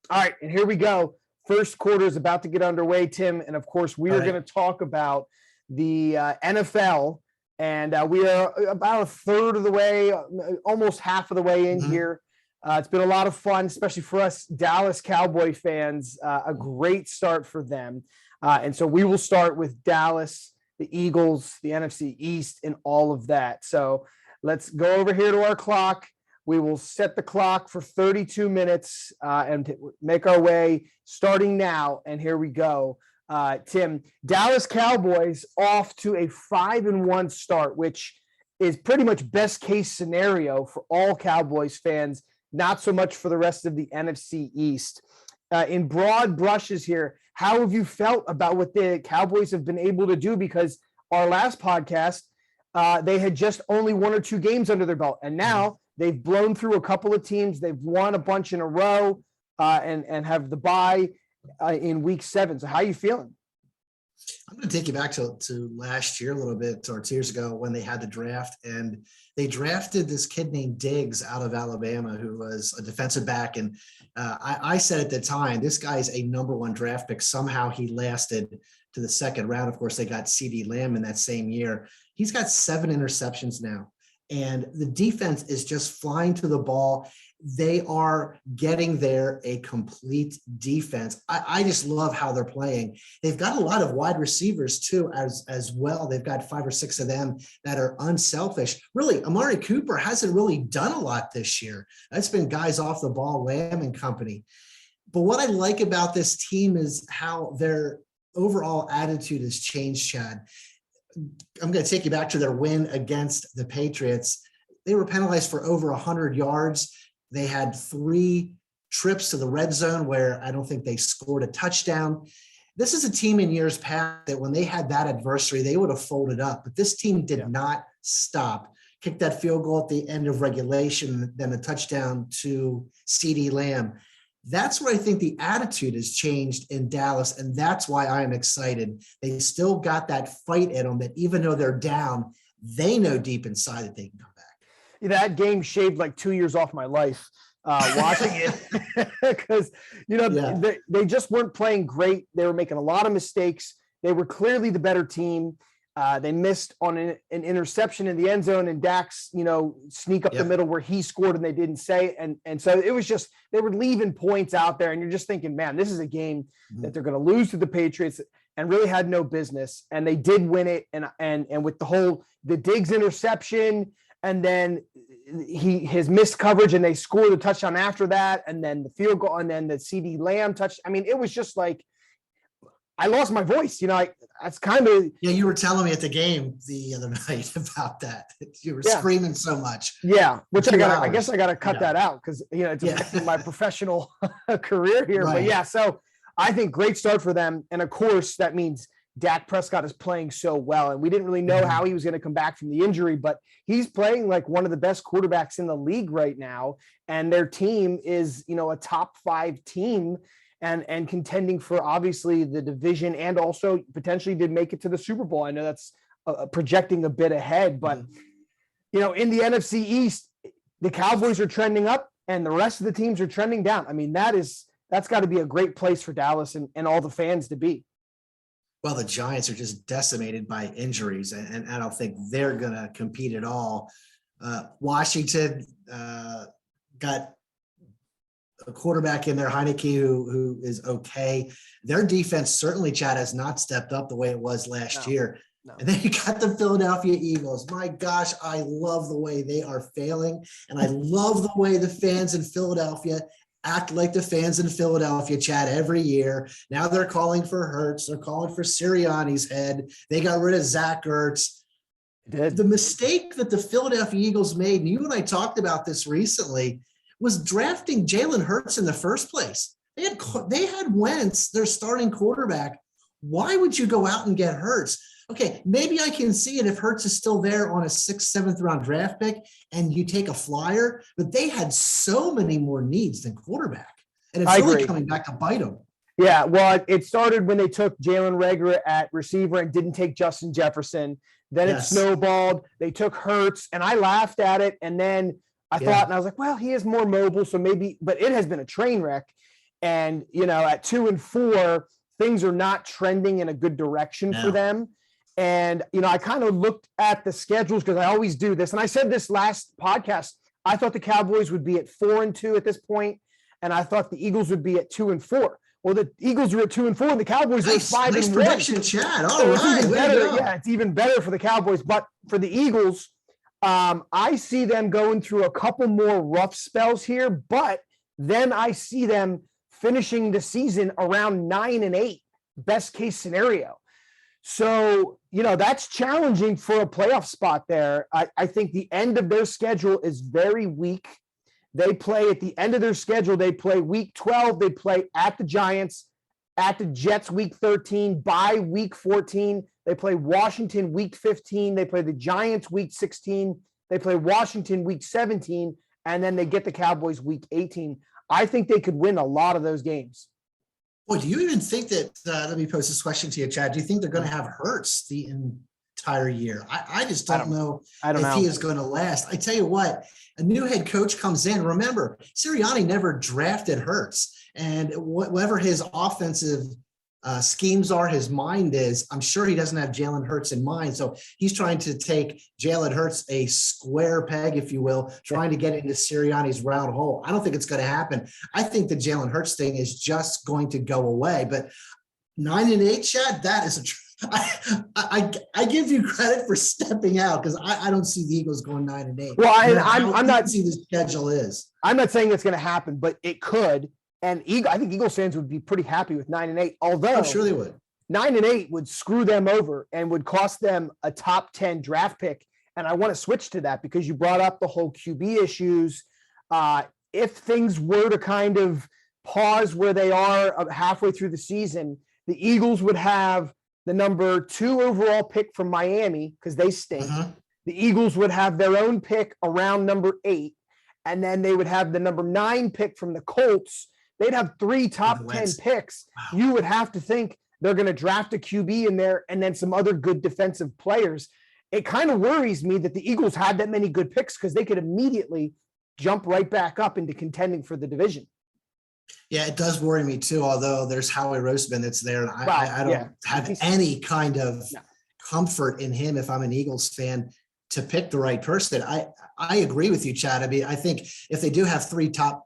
All right, and here we go. First quarter is about to get underway, Tim, and of course, we are going to talk about the NFL, and we are about a third of the way, almost half of the way in here. It's been a lot of fun, especially for us Dallas Cowboy fans. A great start for them, and so we will start with Dallas, the Eagles, the NFC East, and all of that. So let's go over here to our clock. We will set the clock for 32 minutes and make our way starting now. And here we go. Tim, Dallas Cowboys off to a 5-1 start, which is pretty much best case scenario for all Cowboys fans, not so much for the rest of the NFC East. In broad brushes here, how have you felt about what the Cowboys have been able to do? Because our last podcast, they had just only 1 or 2 games under their belt. And now they've blown through a couple of teams. They've won a bunch in a row and have the bye in week 7. So how are you feeling? I'm going to take you back to last year a little bit, or 2 years ago, when they had the draft, and they drafted this kid named Diggs out of Alabama, who was a defensive back. And I said at the time, this guy's a number 1 draft pick. Somehow he lasted to the second round. Of course, they got CD Lamb in that same year. He's got 7 interceptions now. And the defense is just flying to the ball. They are getting there a complete defense. I just love how they're playing. They've got a lot of wide receivers too, as well. They've got 5 or 6 of them that are unselfish. Really, Amari Cooper hasn't really done a lot this year. That's been guys off the ball, Lamb and company. But what I like about this team is how their overall attitude has changed, Chad. I'm going to take you back to their win against the Patriots. They were penalized for over 100 yards. They had 3 trips to the red zone where I don't think they scored a touchdown. This is a team in years past that when they had that adversary, they would have folded up. But this team did not stop. Kicked that field goal at the end of regulation, then a touchdown to CD Lamb. That's where I think the attitude has changed in Dallas, and that's why I'm excited. They still got that fight in them, that even though they're down, they know deep inside that they can come back. That game shaved like 2 years off my life watching it because, they just weren't playing great. They were making a lot of mistakes. They were clearly the better team. They missed on an interception in the end zone, and Dax, sneak up the middle where he scored and they didn't say. And so it was just, they were leaving points out there, and you're just thinking, man, this is a game that they're going to lose to the Patriots and really had no business. And they did win it. And with the Diggs interception, and then his missed coverage, and they scored a touchdown after that, and then the field goal, and then the CD Lamb touch. I mean, it was just like, I lost my voice. That's kind of. Yeah, you were telling me at the game the other night about that. You were screaming so much. Yeah, which I guess I got to cut that out because, it's affecting my professional career here. Right. But so I think great start for them. And of course, that means Dak Prescott is playing so well. And we didn't really know how he was going to come back from the injury, but he's playing like one of the best quarterbacks in the league right now. And their team is, a top 5 team. And contending for obviously the division, and also potentially did make it to the Super Bowl. I know that's projecting a bit ahead, but in the NFC East, the Cowboys are trending up and the rest of the teams are trending down. I mean, that's got to be a great place for Dallas and all the fans to be. Well, the Giants are just decimated by injuries, and I don't think they're going to compete at all. Washington got a quarterback in there, Heineke, who is okay. Their defense certainly, Chad, has not stepped up the way it was last year. No. And then you got the Philadelphia Eagles. My gosh, I love the way they are failing, and I love the way the fans in Philadelphia act like the fans in Philadelphia, Chad, every year. Now they're calling for Hurts. They're calling for Sirianni's head. They got rid of Zach Ertz. The mistake that the Philadelphia Eagles made, and you and I talked about this recently, was drafting Jalen Hurts in the first place. They had Wentz, their starting quarterback. Why would you go out and get Hurts? Okay, maybe I can see it if Hurts is still there on a 6th, 7th round draft pick and you take a flyer, but they had so many more needs than quarterback. And it's really coming back to bite them. Yeah, well, it started when they took Jalen Reagor at receiver and didn't take Justin Jefferson. Then it snowballed. They took Hurts, and I laughed at it. And then I thought, and I was like, well, he is more mobile, so maybe, but it has been a train wreck. And, at 2-4, things are not trending in a good direction for them. And, I kind of looked at the schedules because I always do this. And I said this last podcast, I thought the Cowboys would be at 4-2 at this point, and I thought the Eagles would be at 2-4. Well, the Eagles are at 2-4, and the Cowboys are at 5-1. Nice prediction, Chad. All so right, it's even better. Yeah, it's even better for the Cowboys. But for the Eagles, I see them going through a couple more rough spells here, but then I see them finishing the season around 9-8, best case scenario. So, that's challenging for a playoff spot there. I think the end of their schedule is very weak. They play at the end of their schedule. They play week 12. They play at the Giants, at the Jets week 13, by week 14. They play Washington week 15. They play the Giants week 16. They play Washington week 17. And then they get the Cowboys week 18. I think they could win a lot of those games. Boy, do you even think that, let me pose this question to you, Chad. Do you think they're going to have Hurts the entire year? I just don't know if he is going to last. I tell you what, a new head coach comes in. Remember, Sirianni never drafted Hurts. And whatever his offensive schemes are, his mind is, I'm sure he doesn't have Jalen Hurts in mind. So he's trying to take Jalen Hurts, a square peg, if you will, trying to get into Sirianni's round hole. I don't think it's going to happen. I think the Jalen Hurts thing is just going to go away. But 9-8, Chad, that is I give you credit for stepping out, because I don't see the Eagles going 9-8. Well, I'm not see the schedule is. I'm not saying it's going to happen, but it could. And I think Eagles fans would be pretty happy with 9-8. Although I'm sure they would. 9-8 would screw them over and would cost them a top 10 draft pick. And I want to switch to that because you brought up the whole QB issues. If things were to kind of pause where they are halfway through the season, the Eagles would have the number 2 overall pick from Miami because they stink. Uh-huh. The Eagles would have their own pick around number 8. And then they would have the number 9 pick from the Colts. They'd have 3 top 10 picks. Wow. You would have to think they're going to draft a QB in there and then some other good defensive players. It kind of worries me that the Eagles had that many good picks because they could immediately jump right back up into contending for the division. Yeah, it does worry me too, although there's Howie Roseman that's there. And I don't have any kind of comfort in him if I'm an Eagles fan to pick the right person. I agree with you, Chad. I mean, I think if they do have 3 top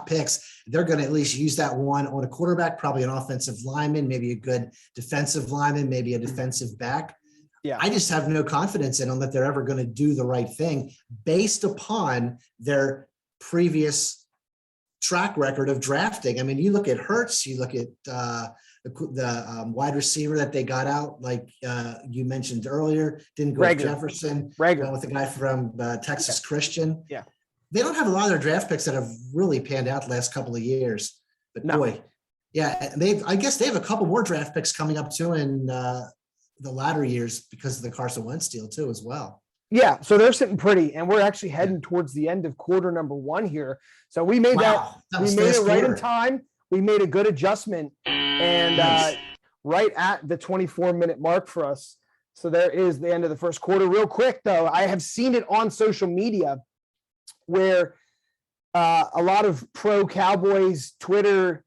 picks, they're going to at least use that one on a quarterback, probably an offensive lineman, maybe a good defensive lineman, maybe a defensive back. Yeah, I just have no confidence in them that they're ever going to do the right thing based upon their previous track record of drafting. I mean, you look at Hurts, you look at the wide receiver that they got out, like you mentioned earlier, didn't go with Jefferson, went with the guy from Texas Christian. Yeah. They don't have a lot of their draft picks that have really panned out the last couple of years. But boy, yeah, I guess they have a couple more draft picks coming up too in the latter years because of the Carson Wentz deal too as well. Yeah, so they're sitting pretty, and we're actually heading towards the end of quarter number 1 here. So we made we made it right in time. We made a good adjustment, and right at the 24-minute mark for us. So there is the end of the first quarter. Real quick though, I have seen it on social media where a lot of pro Cowboys Twitter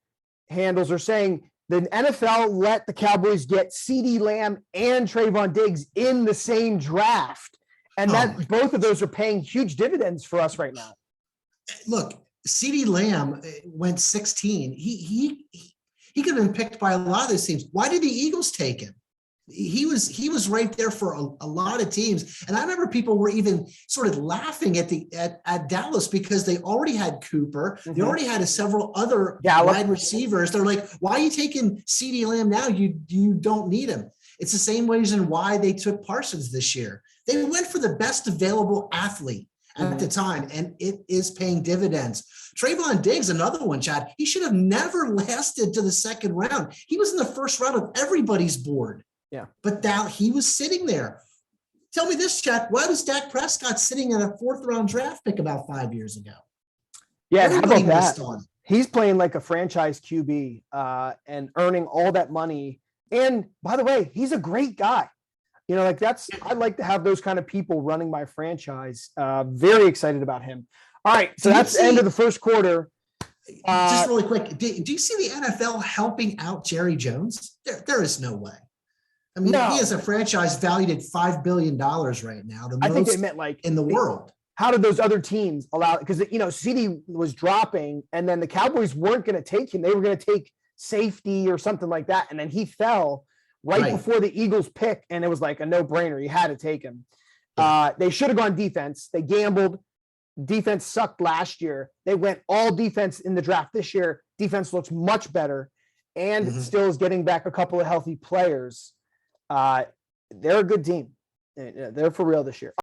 handles are saying the NFL let the Cowboys get CeeDee Lamb and Trayvon Diggs in the same draft. And both of those are paying huge dividends for us right now. Look, CeeDee Lamb went 16. He could have been picked by a lot of those teams. Why did the Eagles take him? He was right there for a lot of teams. And I remember people were even sort of laughing at Dallas because they already had Cooper. Mm-hmm. They already had several other wide receivers. They're like, why are you taking CeeDee Lamb now? You don't need him. It's the same reason why they took Parsons this year. They went for the best available athlete at the time, and it is paying dividends. Trayvon Diggs, another one, Chad. He should have never lasted to the second round. He was in the first round of everybody's board. Yeah. But now he was sitting there. Tell me this, Chad. Why was Dak Prescott sitting in a 4th-round draft pick about 5 years ago? Yeah, how about that? He's playing like a franchise QB and earning all that money. And by the way, he's a great guy. I'd like to have those kind of people running my franchise. Very excited about him. All right, so that's the end of the first quarter. Just really quick, do you see the NFL helping out Jerry Jones? There is no way. I mean, No. he is a franchise valued at $5 billion right now, the I think they most meant like in the world. how did those other teams allow? Because CD was dropping, and then the Cowboys weren't going to take him; they were going to take safety or something like that, and then he fell right before the Eagles pick, and it was like a no-brainer. You had to take him. They should have gone defense. They gambled. Defense sucked last year. They went all defense in the draft this year. Defense looks much better, and still is getting back a couple of healthy players. They're a good team. They're for real this year.